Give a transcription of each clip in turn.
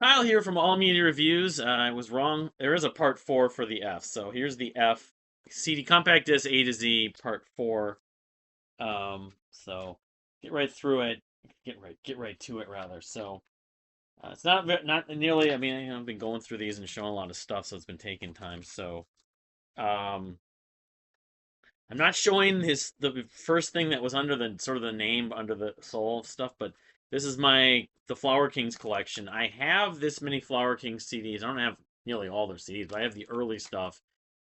Kyle here from All Media Reviews. I was wrong. There is a part four for the F. So here's the F CD Compact Disc A to Z part four. So get right through it. Get right to it rather. So it's not nearly. I mean, I've been going through these and showing a lot of stuff, so it's been taking time. So um, I'm not showing the first thing that was under the sort of the name under the soul stuff, but this is the Flower Kings collection. I have this many Flower Kings CDs. I don't have nearly all their CDs, but I have the early stuff,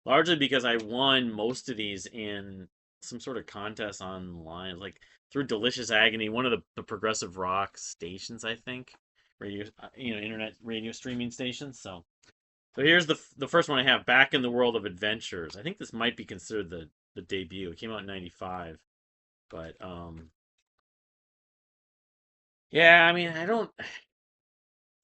largely because I won most of these in some sort of contest online, like through Delicious Agony, one of the progressive rock stations, I think, radio, internet radio streaming stations. So here's the first one I have, Back in the World of Adventures. I think this might be considered the debut. It came out in 95. But yeah, I mean,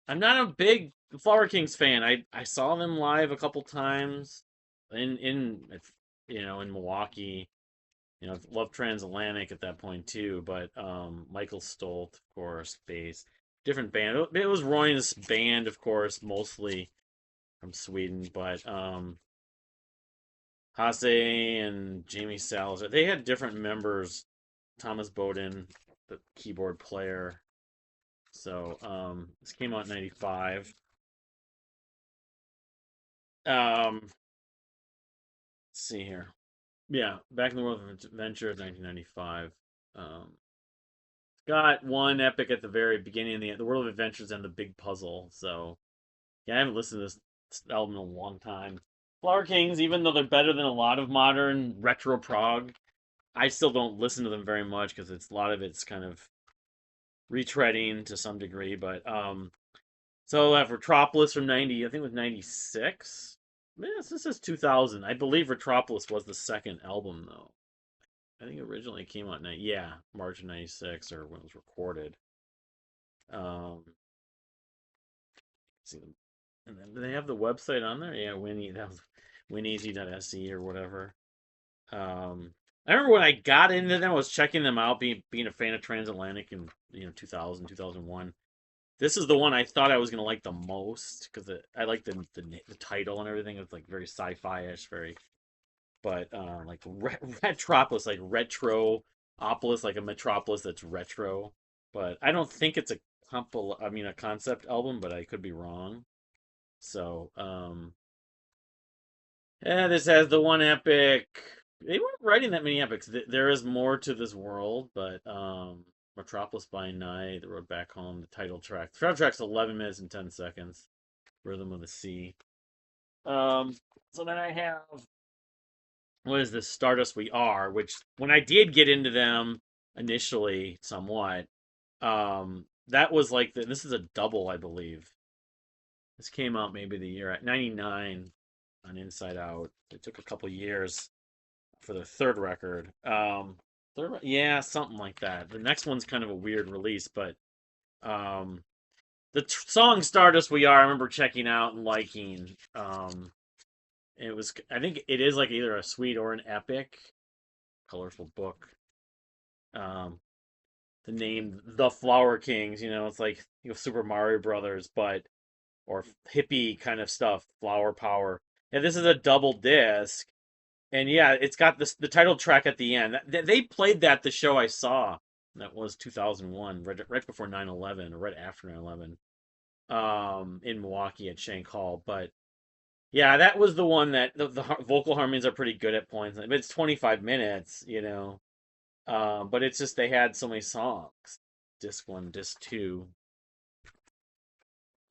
I'm not a big Flower Kings fan. I saw them live a couple times in Milwaukee. Love Transatlantic at that point too, but Michael Stolt, of course, bass. Different band. It was Roy's band, of course, mostly from Sweden, but Hasse and Jamie Salazar. They had different members. Thomas Bowden, the keyboard player. So this came out in 95. Let's see here. Yeah, Back in the World of Adventure, 1995. Got one epic at the very beginning of the World of Adventures and the Big Puzzle. So yeah, I haven't listened to this album in a long time. Flower Kings, even though they're better than a lot of modern retro prog, I still don't listen to them very much because a lot of it's kind of retreading to some degree. But so I have Retropolis from 90, I think it was 96. This is 2000. I believe Retropolis was the second album though. I think originally it came out yeah, March of 96 or when it was recorded. Um see them. And then do they have the website on there? Yeah, Winnie, that was wineasy.se or whatever. I remember when I got into them, I was checking them out, being a fan of Transatlantic in 2000, 2001. This is the one I thought I was gonna like the most because I like the title and everything. It's like very sci-fi-ish, very, but like Retropolis, like Retroopolis, like a metropolis that's retro. But I don't think it's a concept album, but I could be wrong. So yeah, this has the one epic. They weren't writing that many epics. There is more to this world, but Metropolis by Night, The Road Back Home, the title track. The title track's 11 minutes and 10 seconds. Rhythm of the Sea. Um, so then I have what is this? Stardust We Are, which when I did get into them initially, somewhat, that was like this is a double, I believe. This came out maybe the year at 99 on Inside Out. It took a couple years for the third record. Yeah, something like that. The next one's kind of a weird release, but um, the song "Stardust We Are" I remember checking out and liking. I think it is like either a suite or an epic, colorful book. Um, the name "The Flower Kings," it's like Super Mario Brothers, but or hippie kind of stuff, flower power. And this is a double disc. And yeah, it's got the title track at the end. They played that the show I saw. That was 2001, right before 9/11 or right after 9/11, in Milwaukee at Shank Hall. But yeah, that was the one that the vocal harmonies are pretty good at points. But it's 25 minutes. But it's just they had so many songs. Disc one, disc two.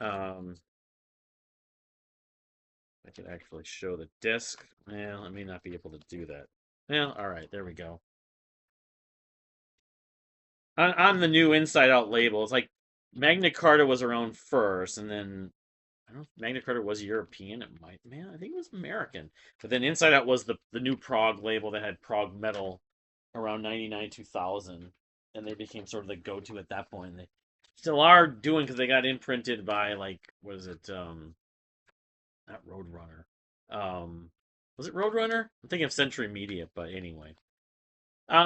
Um, I could actually show the disc. Well, I may not be able to do that. Well, all right, there we go. On the new Inside Out label, it's like Magna Carta was around first, and then I don't know if Magna Carta was European. It might, man, I think it was American. But then Inside Out was the new prog label that had prog metal around 99 2000, and they became sort of the go to at that point. And they still are doing because they got imprinted by like what is it? Not Roadrunner. Was it Roadrunner? I'm thinking of Century Media, but anyway.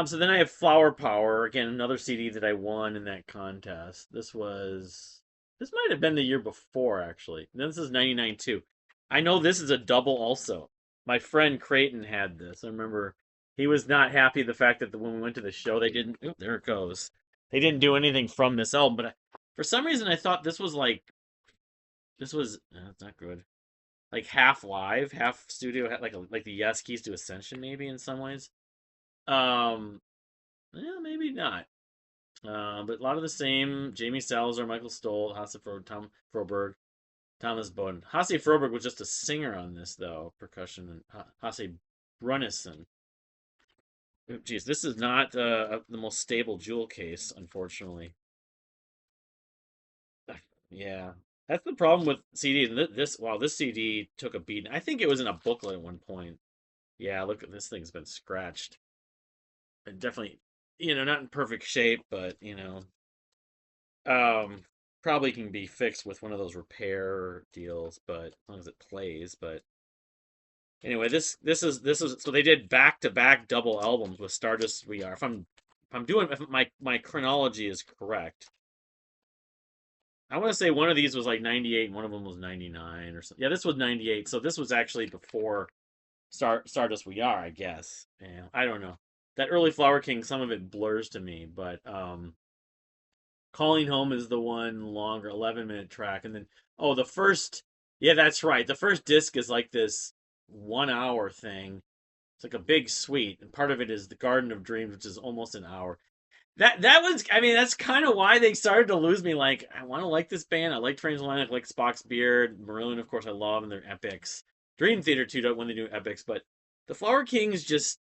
So then I have Flower Power, again, another CD that I won in that contest. This was This might have been the year before, actually. This is 99 too. I know this is a double also. My friend Creighton had this. I remember he was not happy the fact that when we went to the show, they didn't. Oop, there it goes. They didn't do anything from this album, but for some reason I thought this was like this was. It's not good. Like half live, half studio, like the Yes Keys to Ascension, maybe in some ways. Um, yeah, maybe not. But a lot of the same. Jamie Salazar, Michael Stoll, Hasse Tom Froberg, Thomas Bowden. Hasse Froberg was just a singer on this, though, percussion. And Hasse Brunnison. Geez, this is not the most stable jewel case, unfortunately. Yeah, that's the problem with CDs. This wow, this CD took a beating. I think it was in a booklet at one point. Yeah, look, this thing's been scratched. And definitely, not in perfect shape, but um, probably can be fixed with one of those repair deals. But as long as it plays. But anyway, this is so they did back to back double albums with Stardust We Are. If my chronology is correct, I want to say one of these was like 98 and one of them was 99 or something. Yeah, this was 98. So this was actually before Stardust We Are, I guess. Yeah, I don't know. That early Flower King, some of it blurs to me, but Calling Home is the one longer 11-minute track, and then the first, yeah, that's right. The first disc is like this 1 hour thing. It's like a big suite, and part of it is the Garden of Dreams, which is almost an hour. That was, I mean, that's kind of why they started to lose me. Like, I want to like this band. I like Transatlantic, I like Spock's Beard, Marillion, of course, I love, and their epics. Dream Theater too, when they do epics, but the Flower Kings just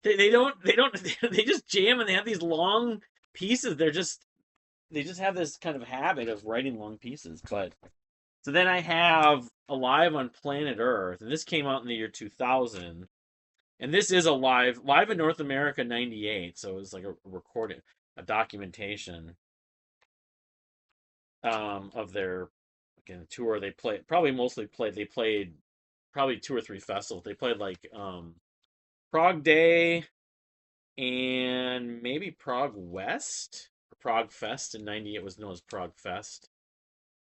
they don't they just jam and they have these long pieces. They just have this kind of habit of writing long pieces. But so then I have Alive on Planet Earth, and this came out in the year 2000. And this is a live in North America 98, so it was like a recording, a documentation of their again tour. They played probably mostly played they played probably two or three festivals. They played like Prague Day and maybe Prague West. Prague Fest in 98 was known as Prague Fest.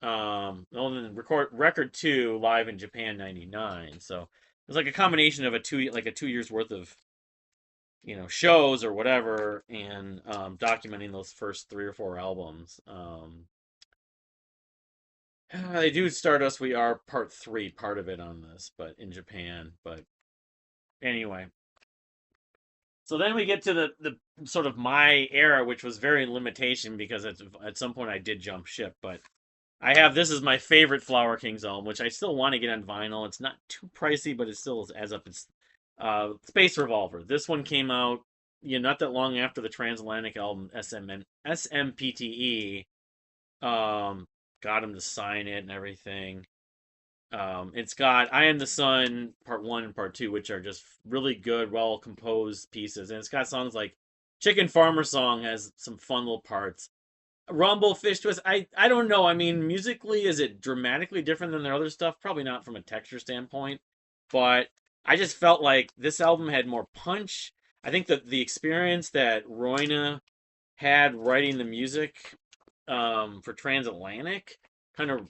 And then record two live in Japan 99. So it was like a combination of a 2 years worth of shows or whatever, and documenting those first three or four albums. They do Stardust We Are Part 3, part of it on this, but in Japan. But anyway, so then we get to the sort of my era, which was very limitation because at some point I did jump ship. But I have this is my favorite Flower Kings album, which I still want to get on vinyl. It's not too pricey, but it still adds up. It's Space Revolver. This one came out, not that long after the Transatlantic album SMPTE. Got him to sign it and everything. It's got I Am the Sun Part 1 and Part 2, which are just really good, well composed pieces, and it's got songs like Chicken Farmer Song has some fun little parts. Rumble, Fish Twist. I don't know. I mean, musically, is it dramatically different than their other stuff? Probably not from a texture standpoint, but I just felt like this album had more punch. I think that the experience that Royna had writing the music for Transatlantic kind of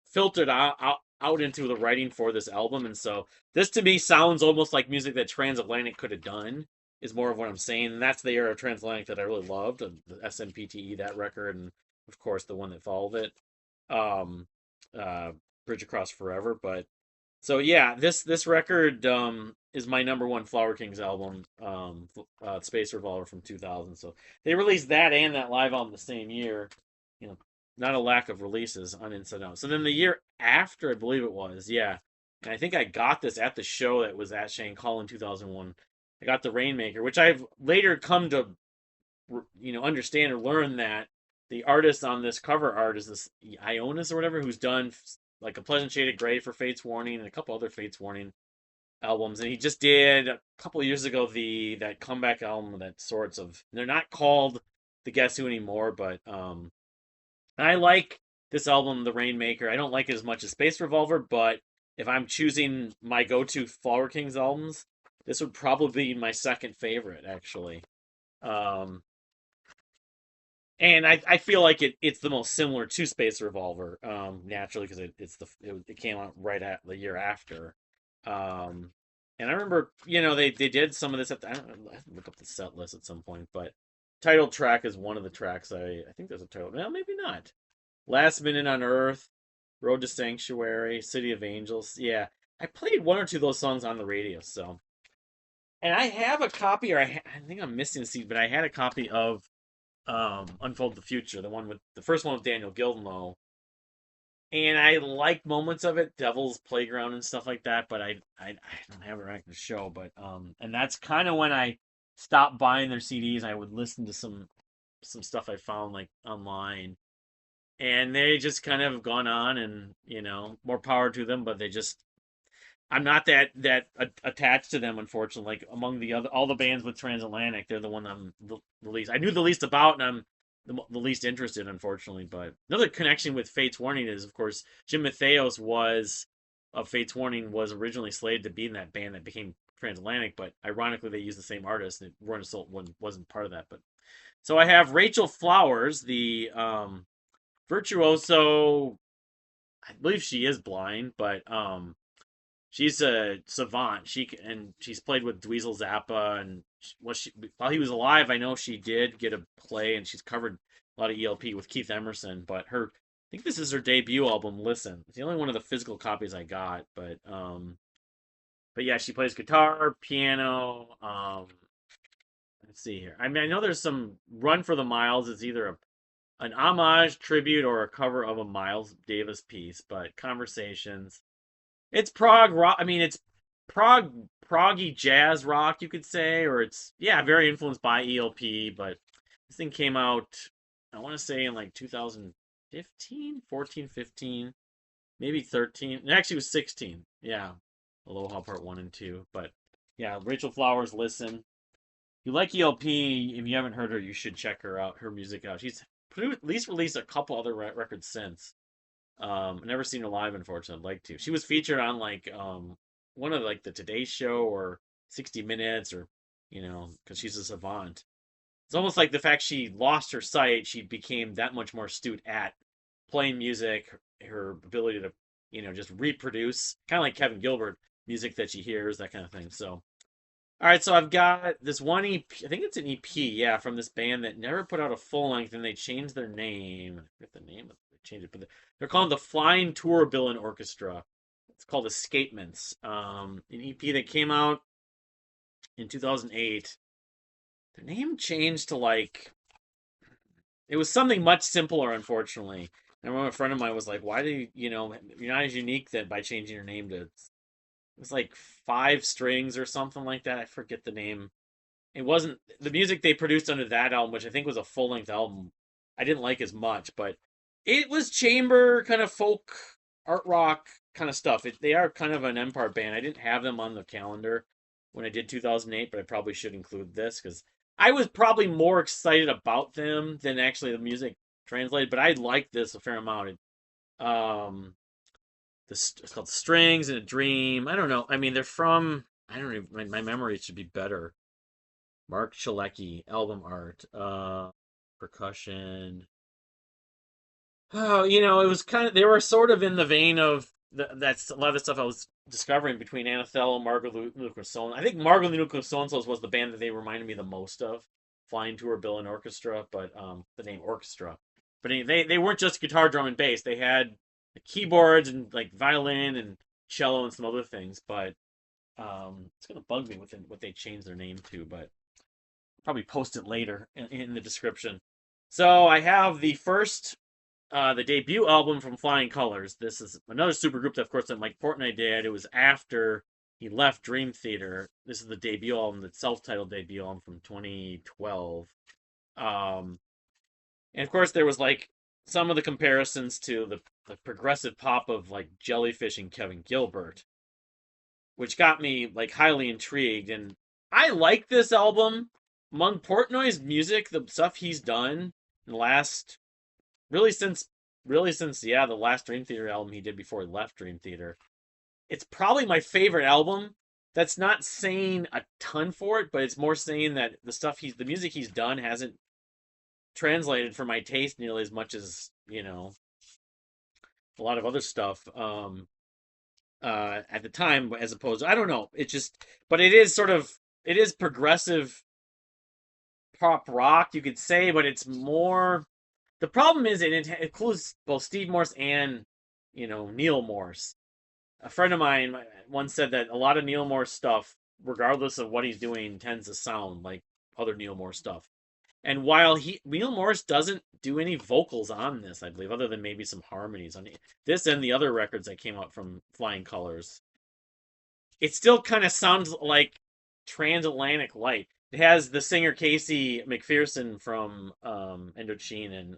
filtered out into the writing for this album, and so this to me sounds almost like music that Transatlantic could have done. Is more of what I'm saying, and that's the era of Transatlantic that I really loved, the SMPTE, that record, and of course the one that followed it, um, uh, Bridge Across Forever. But so yeah, this record is my number one Flower Kings album, Space Revolver from 2000. So they released that and that live album the same year. You know, not a lack of releases on Inside Out. So then the year after, I believe it was, yeah, and I think I got this at the show that was at Shane Hall in 2001. I got the Rainmaker, which I've later come to understand or learn that the artist on this cover art is this Ionis or whatever, who's done like A Pleasant Shade of Grey for Fates Warning and a couple other Fates Warning albums, and he just did a couple of years ago that comeback album that sorts of they're not called the Guess Who anymore, but I like this album, The Rainmaker. I don't like it as much as Space Revolver, but if I'm choosing my go-to Flower Kings albums, this would probably be my second favorite, actually. Um, And I feel like it's the most similar to Space Revolver, naturally because it came out right at the year after. Um, and I remember, they did some of this I don't know, I have to look up the set list at some point, but title track is one of the tracks. I think there's a title. Well, maybe not. Last Minute on Earth, Road to Sanctuary, City of Angels. Yeah, I played one or two of those songs on the radio. So, and I have a copy, or I think I'm missing a CD, but I had a copy of Unfold the Future, the first one with Daniel Gilmour, and I like moments of it, Devil's Playground and stuff like that, but I don't have it right to show, but and that's kind of when I stopped buying their CDs. I would listen to some stuff I found like online, and they just kind of gone on, and more power to them, but I'm not that attached to them, unfortunately. Like among all the bands with Transatlantic, they're the one I'm the least. I knew the least about, and I'm the least interested, unfortunately. But another connection with Fates Warning is, of course, Jim Matheos of Fates Warning was originally slated to be in that band that became Transatlantic, but ironically they used the same artist, and Roy Assault wasn't part of that. But so I have Rachel Flowers, the virtuoso. I believe she is blind, but she's a savant. She's played with Dweezil Zappa, and while he was alive, I know she did get a play, and she's covered a lot of ELP with Keith Emerson. But I think this is her debut album. Listen, it's the only one of the physical copies I got, but yeah, she plays guitar, piano. Let's see here. I mean, I know there's some Run for the Miles. It's either an homage, tribute, or a cover of a Miles Davis piece. But Conversations. It's prog rock. I mean, it's proggy jazz rock, you could say, or it's very influenced by ELP. But this thing came out, I want to say in like 2015, 14, 15, maybe 13. It actually was 16. Yeah, Aloha Part One and Two. But yeah, Rachel Flowers. Listen, if you like ELP, if you haven't heard her, you should check her music out. She's at least released a couple other records since. Never seen her live, unfortunately. I'd like to. She was featured on like one of like the Today Show or 60 Minutes, or because she's a savant. It's almost like the fact she lost her sight, she became that much more astute at playing music, her ability to just reproduce, kind of like Kevin Gilbert, music that she hears, that kind of thing. So all right, so I've got this one EP. I think it's an EP, yeah, from this band that never put out a full length, and they changed their name. I forget the name. They changed it, but they're called the Flying Tourbillon Orchestra. It's called Escapements. An EP that came out in 2008. Their name changed to like it was something much simpler, unfortunately. I remember a friend of mine was like, "Why do you're not as unique that by changing your name to?" It was like Five Strings or something like that. I forget the name. It wasn't the music they produced under that album, which I think was a full length album. I didn't like as much, but it was chamber kind of folk, art rock kind of stuff. They are kind of an Empire band. I didn't have them on the calendar when I did 2008, but I probably should include this because I was probably more excited about them than actually the music translated. But I liked this a fair amount. It's called Strings in a Dream. I don't know. I mean, they're from. I don't even. My memory should be better. Mark Chalecki, album art, percussion. Oh, it was kind of they were sort of in the vein of that's a lot of the stuff I was discovering between Anathello and Margot Lucasson. I think Margot Lucasson was the band that they reminded me the most of, Flying Tourbillon Orchestra, but the name Orchestra. But they weren't just guitar, drum, and bass. They had the keyboards and like violin and cello and some other things. But it's gonna bug me with what they changed their name to, but probably post it later in the description. So I have the debut album from Flying Colors. This is another super group that, of course, that Mike Portnoy did. It was after he left Dream Theater. This is the debut album, the self-titled debut album from 2012. And of course, there was like some of the comparisons to the progressive pop of like Jellyfish and Kevin Gilbert, which got me like highly intrigued. And I like this album. Among Portnoy's music, the stuff he's done in the last really since the last Dream Theater album he did before he left Dream Theater. It's probably my favorite album. That's not saying a ton for it, but it's more saying that the music he's done hasn't translated for my taste nearly as much as, a lot of other stuff. At the time, as opposed to, I don't know, it just, but it is sort of, it is progressive pop rock, you could say, but it's more. The problem is it includes both Steve Morse and Neil Morse. A friend of mine once said that a lot of Neil Morse stuff, regardless of what he's doing, tends to sound like other Neil Morse stuff. And while Neil Morse doesn't do any vocals on this, I believe, other than maybe some harmonies on this and the other records that came out from Flying Colors, it still kind of sounds like Transatlantic Light. It has the singer Casey McPherson from Indochine and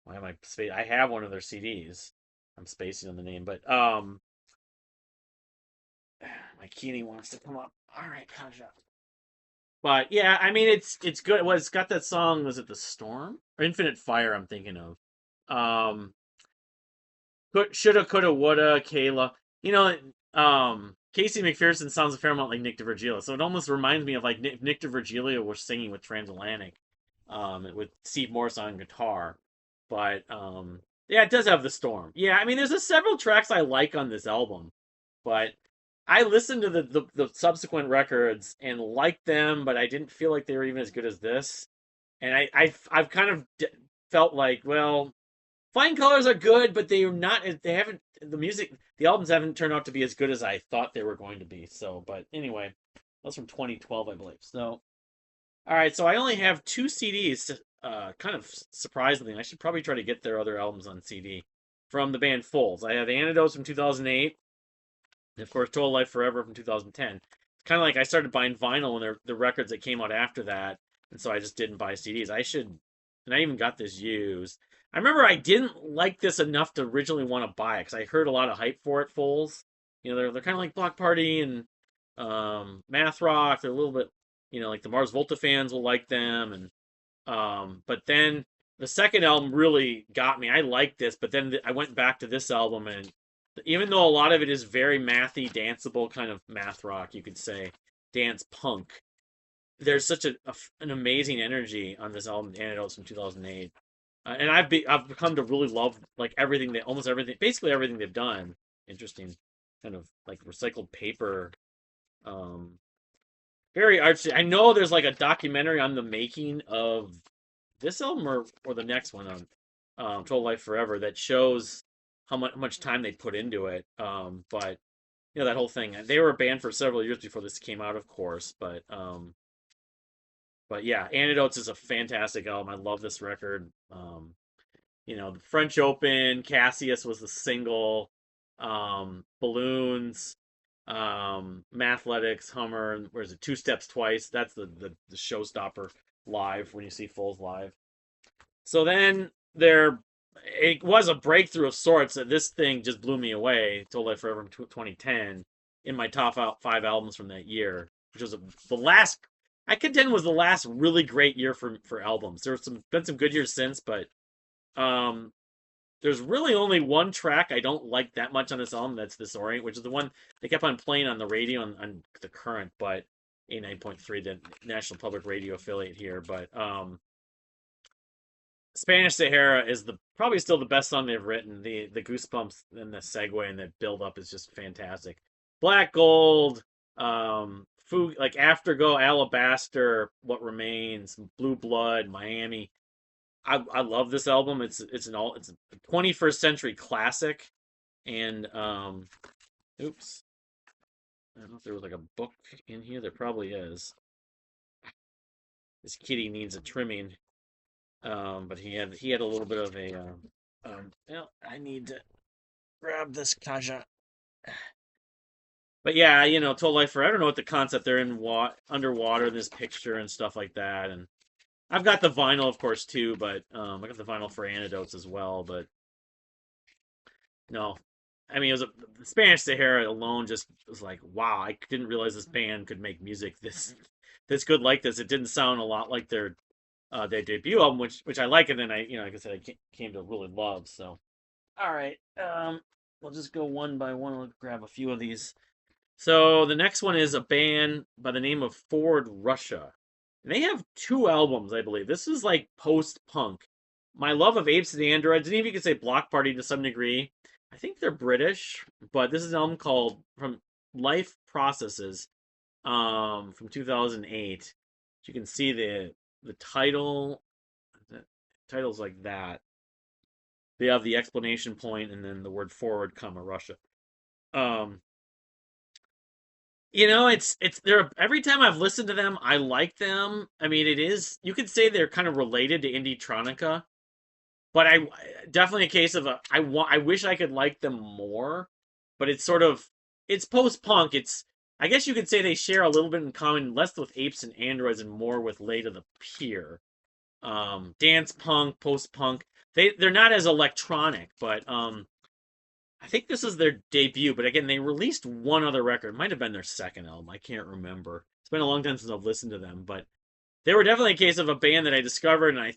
why am I I have one of their CDs. I'm spacing on the name, but my Keeney wants to come up. All right, Kaja. But yeah, I mean it's good. Well, it's got that song. Was it The Storm or Infinite Fire? I'm thinking of. Um, shoulda, coulda, woulda, Kayla. You know, Casey McPherson sounds a fair amount like Nick DiVirgilio, so it almost reminds me of like Nick DiVirgilio was singing with Transatlantic, with Steve Morse on guitar. But yeah, it does have The Storm. Yeah, I mean, there's several tracks I like on this album, but I listened to the subsequent records and liked them, but I didn't feel like they were even as good as this. And I've kind of felt like, well, Flying Colors are good, but they are not. They haven't the albums haven't turned out to be as good as I thought they were going to be. So, but anyway, that was from 2012, I believe. So, all right, so I only have two CDs. Kind of surprisingly, I should probably try to get their other albums on CD from the band FOALS. I have Antidotes from 2008, and of course, Total Life Forever from 2010. It's kind of like I started buying vinyl when the records that came out after that, and so I just didn't buy CDs. I should, and I even got this used. I remember I didn't like this enough to originally want to buy it because I heard a lot of hype for it. FOALS, they're kind of like Block Party and Math Rock. They're a little bit, like the Mars Volta fans will like them, and but then the second album really got me. I liked this, but then I went back to this album, and even though a lot of it is very mathy, danceable kind of math rock, you could say, dance punk, there's such an amazing energy on this album, Antidotes from 2008. And I've become to really love like everything almost everything, basically everything they've done. Interesting, kind of like recycled paper, um, very artsy. I know there's like a documentary on the making of this album or the next one on Total Life Forever that shows how much time they put into it. But that whole thing. They were banned for several years before this came out, of course. But yeah, Antidotes is a fantastic album. I love this record. The French Open, Cassius was the single, Balloons, Mathletics, Hummer, and where's it? Two Steps Twice. That's the showstopper live when you see FOALS live. So then it was a breakthrough of sorts. That this thing just blew me away. Total Life Forever in 2010 in my top 5 albums from that year, which was the last. I contend was the last really great year for albums. There's been some good years since, but um, there's really only one track I don't like that much on this album. That's Disorient, which is the one they kept on playing on the radio on the Current, but A9.3, the National Public Radio affiliate here. But Spanish Sahara is probably still the best song they've written. The goosebumps and the segue and the build up is just fantastic. Black Gold, like Afterglow, Alabaster, What Remains, Blue Blood, Miami. I love this album. It's a 21st century classic, and oops, I don't know if there was like a book in here. There probably is. This kitty needs a trimming. But he had a little bit of a I need to grab this Kaja. But yeah, Total Life for I don't know what the concept they're in underwater, this picture and stuff like that, and I've got the vinyl, of course, too, but I got the vinyl for Antidotes as well, but no. I mean, the Spanish Sahara alone just was like, wow, I didn't realize this band could make music this good like this. It didn't sound a lot like their debut album, which I like, and then like I said, I came to really love. So, all right, we'll just go one by one. We'll grab a few of these. So the next one is a band by the name of Forward Russia. And they have two albums, I believe. This is like post-punk. My Love of Apes and Androids, and even you could say Block Party to some degree. I think they're British, but this is an album called From Life Processes, from 2008. You can see the title. The title's like that. They have the explanation point and then the word forward, comma Russia. Um, it's they're every time I've listened to them, I like them. I mean, it is you could say they're kind of related to Indie Tronica, but I definitely a case of I wish I could like them more, but it's sort of it's post punk. It's I guess you could say they share a little bit in common, less with Apes and Androids and more with Lay to the Pier. Dance punk, post punk. They're not as electronic, but I think this is their debut. But again, they released one other record. It might have been their second album. I can't remember. It's been a long time since I've listened to them, but they were definitely a case of a band that I discovered, and I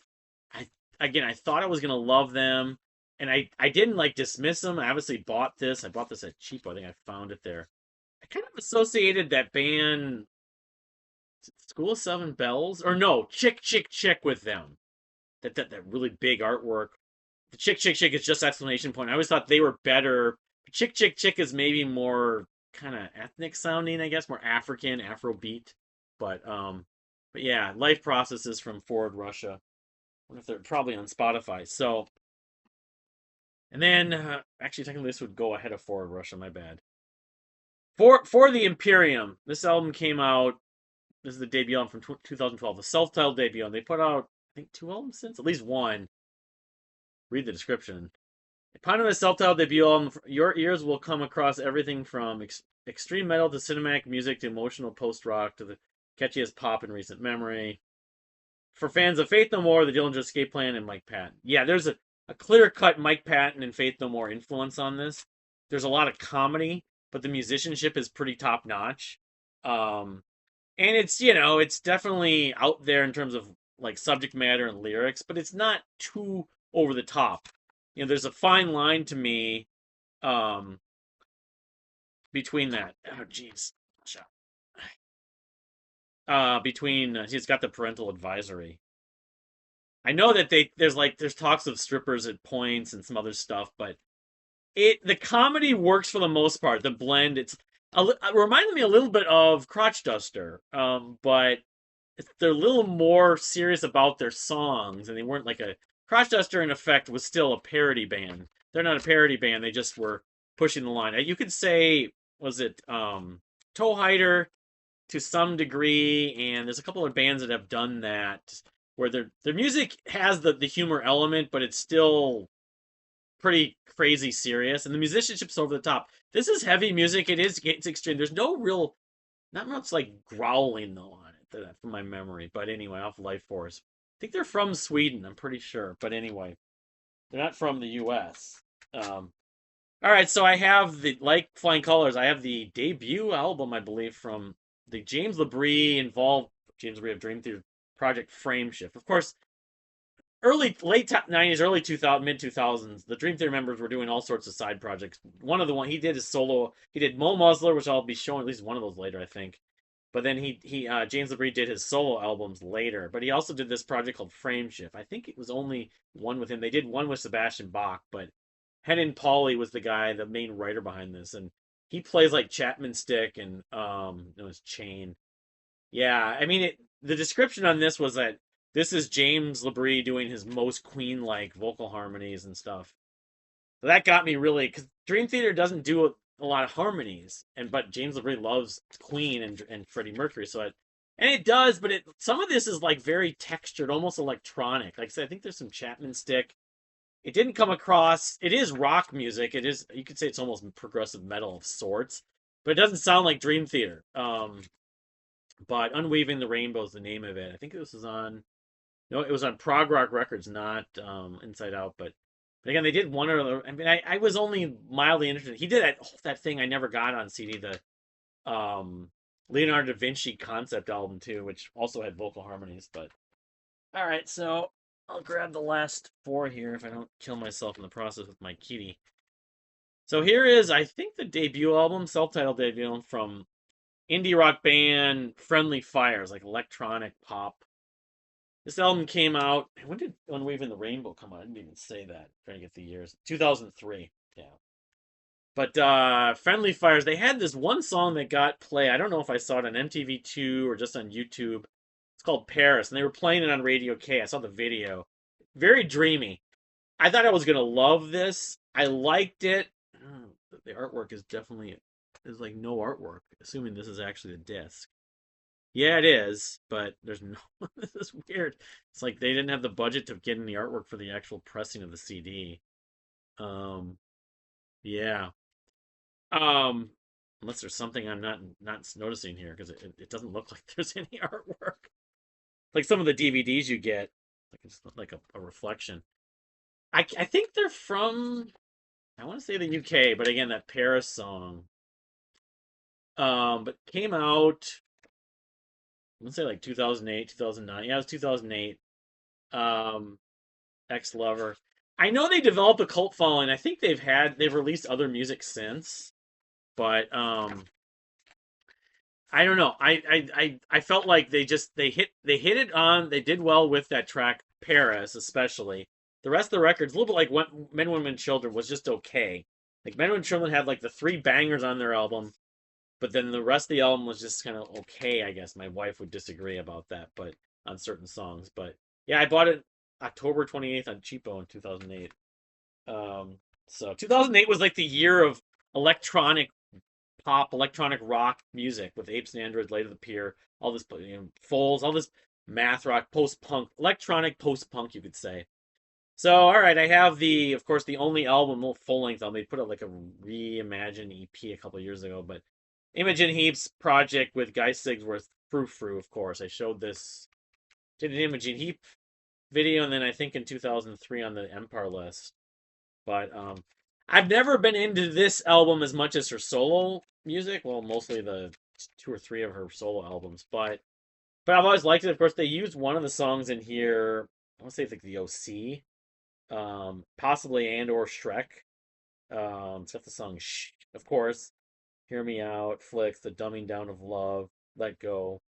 again I thought I was gonna love them, and I didn't like dismiss them. I obviously bought this. I bought this at cheap. I think I found it there. I kind of associated that band School of Seven Bells or no Chick Chick Chick with them. That really big artwork. The Chick Chick Chick is just exclamation point. I always thought they were better. Chick Chick Chick is maybe more kind of ethnic sounding, I guess, more African, Afrobeat. But but yeah, Life Processes from Forward Russia. I wonder if they're probably on Spotify. So and then actually technically this would go ahead of Forward Russia, my bad. For the Imperium, this album came out. This is the debut album from 2012, the self-titled debut, and they put out I think two albums since, at least one. Read the description. Upon the self-titled debut album, your ears will come across everything from extreme metal to cinematic music to emotional post-rock to the catchiest pop in recent memory. For fans of Faith No More, the Dillinger Escape Plan, and Mike Patton. Yeah, there's a clear-cut Mike Patton and Faith No More influence on this. There's a lot of comedy, but the musicianship is pretty top-notch. And it's definitely out there in terms of like subject matter and lyrics, but it's not too over the top. There's a fine line to me um between that. Oh jeez. Between he's got the parental advisory. I know that there's talks of strippers at points and some other stuff, but the comedy works for the most part. The blend it reminded me a little bit of Crotch Duster, but they're a little more serious about their songs, and they weren't like a Crotch Duster. In effect, was still a parody band. They're not a parody band. They just were pushing the line. You could say, was it Toe Hider to some degree, and there's a couple of bands that have done that where their music has the humor element, but it's still pretty crazy serious, and the musicianship's over the top. This is heavy music. It's extreme. There's not much like growling though on it from my memory. But anyway, off Life Force. I think they're from Sweden. I'm pretty sure. But anyway, they're not from the U.S. All right, so I have like Flying Colors. I have the debut album, I believe, from the James Labrie involved James Labrie of Dream Theater project Frameshift. Of course, late 90s, early 2000, mid 2000s, the Dream Theater members were doing all sorts of side projects. One he did his solo. He did Mo Musler, which I'll be showing at least one of those later, I think. But then he James Labrie did his solo albums later. But he also did this project called Frameshift. I think it was only one with him. They did one with Sebastian Bach, but Hennon Pauly was the main writer behind this, and he plays like Chapman Stick and his Chain. Yeah, I mean the description on this was that this is James Labrie doing his most Queen-like vocal harmonies and stuff. So that got me really, because Dream Theater doesn't do a lot of harmonies, but James Labrie loves Queen and Freddie Mercury, and it does, but some of this is like very textured, almost electronic. Like I said, I think there's some Chapman Stick. It didn't come across. It is rock music. It is, you could say it's almost progressive metal of sorts, but it doesn't sound like Dream Theater. But Unweaving the Rainbow is the name of it. I think this was on. No, it was on Prog Rock Records, not Inside Out. But again, they did one other. I mean, I was only mildly interested. He did that thing I never got on CD, the Leonardo da Vinci concept album too, which also had vocal harmonies. But all right, so I'll grab the last four here if I don't kill myself in the process with my kitty. So here is, I think, the debut album, self-titled debut album from indie rock band Friendly Fires, like electronic pop. This album came out. When did "On Waving the Rainbow" come out? I didn't even say that. I'm trying to get the years. 2003. Yeah. But Friendly Fires, they had this one song that got play. I don't know if I saw it on MTV2 or just on YouTube. It's called Paris, and they were playing it on Radio K. I saw the video. Very dreamy. I thought I was gonna love this. I liked it. The artwork is definitely there's like no artwork, assuming this is actually the disc. Yeah, it is, but there's no. This is weird. It's like they didn't have the budget to get any artwork for the actual pressing of the CD. Um, yeah. Um, unless there's something I'm not noticing here because it doesn't look like there's any artwork. Like some of the DVDs you get, like it's like a reflection. I think they're from I want to say the UK, but again that Paris song. But came out I'm gonna say like 2008, 2009. Yeah, it was 2008. Um, Ex-Lover. I know they developed a cult following. I think they've released other music since, but I don't know. I felt like they hit it on. They did well with that track Paris, especially. The rest of the record's a little bit like Men, Women, Children was just okay. Like Men, Women, Children had like the three bangers on their album, but then the rest of the album was just kind of okay. I guess my wife would disagree about that, but on certain songs. But yeah, I bought it October 28th on Cheapo in 2008. Um, so 2008 was like the year of electronic pop, electronic rock music with Apes and Androids, Light of the Pier, all this, FOALS, all this math rock, post punk, electronic post punk, you could say. So, all right, I have of course, the only album, full length album. They put out like a reimagined EP a couple years ago, but Imogen Heap's project with Guy Sigsworth, Frou Frou, of course. I showed this, did an Imogen Heap video, and then I think in 2003 on the Empire list. But I've never been into this album as much as her solo music. Well, mostly the two or three of her solo albums, but I've always liked it. Of course, they used one of the songs in here. I want to say like the OC, possibly and or Shrek. It's got the song Shh, of course. Hear Me Out, Flicks, The Dumbing Down of Love, Let Go.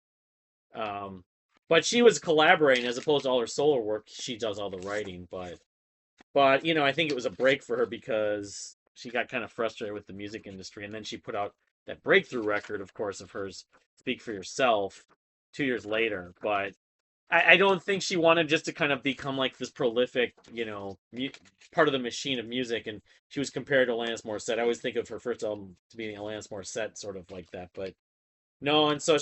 Um, but she was collaborating as opposed to all her solo work. She does all the writing, but I think it was a break for her because she got kind of frustrated with the music industry, and then she put out that breakthrough record, of course, of hers, "Speak for Yourself," 2 years later. But I don't think she wanted just to kind of become like this prolific, part of the machine of music. And she was compared to Alanis Morissette. I always think of her first album to being Alanis Morissette, sort of like that. But no, and so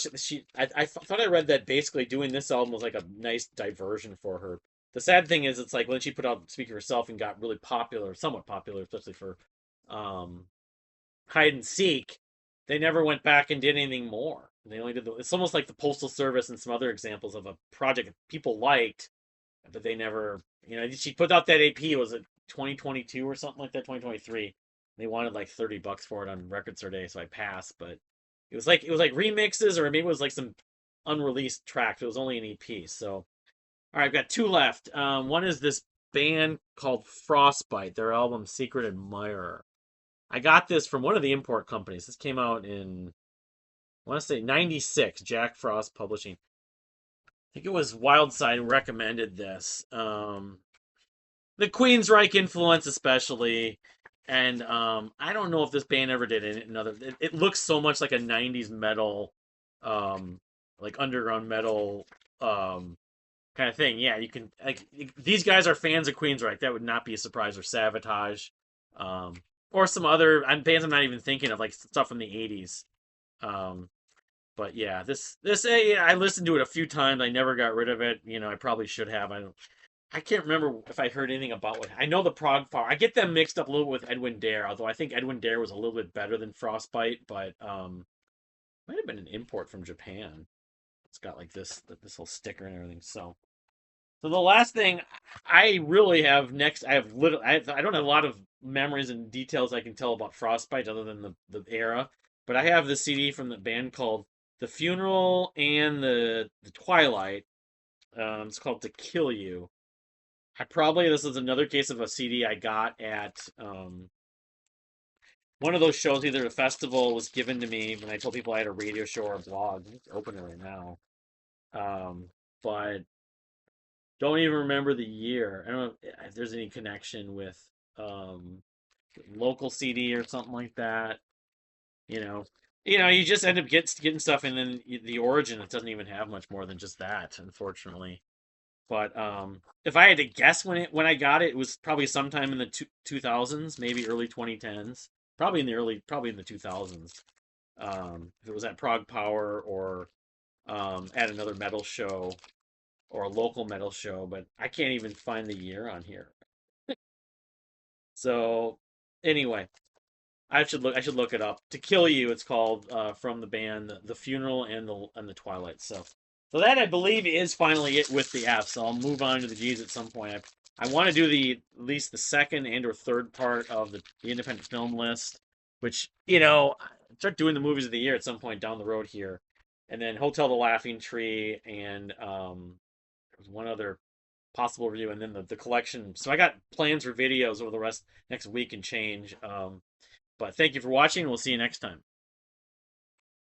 I thought I read that basically doing this album was like a nice diversion for her. The sad thing is, it's like when she put out "Speak for Herself" and got really popular, somewhat popular, especially for um, hide and seek, they never went back and did anything more. They only did it's almost like the Postal Service and some other examples of a project that people liked, but they never, she put out that AP, was it 2022 or something like that, 2023. They wanted like $30 for it on Record Store Day, so I passed, but it was like remixes, or maybe it was like some unreleased tracks. It was only an EP. So, all right, I've got two left. One is this band called Frostbite, their album Secret Admirer. I got this from one of the import companies. This came out in, I want to say 96, Jack Frost Publishing. I think it was Wildside recommended this. The Queensryche influence, especially. And I don't know if this band ever did another. It looks so much like a '90s metal, like underground metal, kind of thing. Yeah, you can like these guys are fans of Queensryche. That would not be a surprise. Or Savatage, or some other bands I'm not even thinking of, like stuff from the '80s. Um, but yeah, this yeah, I listened to it a few times. I never got rid of it. I probably should have. I can't remember if I heard anything about what I know the prog power. I get them mixed up a little with Edwin Dare, although I think Edwin Dare was a little bit better than Frostbite, but might have been an import from Japan. It's got like this whole sticker and everything. So the last thing I really have next, I don't have a lot of memories and details I can tell about Frostbite other than the era, but I have the CD from the band called The Funeral and the Twilight. It's called To Kill You. This is another case of a CD I got at one of those shows, either a festival was given to me when I told people I had a radio show or a blog. Let's open it right now. But don't even remember the year. I don't know if there's any connection with um, local CD or something like that. You know, you just end up getting stuff, and then the origin it doesn't even have much more than just that, unfortunately. But if I had to guess when I got it, it was probably sometime in the 2000s, maybe early 2010s, probably in the 2000s. If it was at Prague Power or at another metal show or a local metal show, but I can't even find the year on here. So anyway, I should look it up. To Kill You, it's called from the band The Funeral and the Twilight. So that I believe is finally it with the F. So I'll move on to the G's at some point. I want to do at least the second and or third part of the independent film list, which start doing the movies of the year at some point down the road here, and then Hotel the Laughing Tree and there was one other possible review, and then the collection. So I got plans for videos over the rest next week and change. But thank you for watching. We'll see you next time.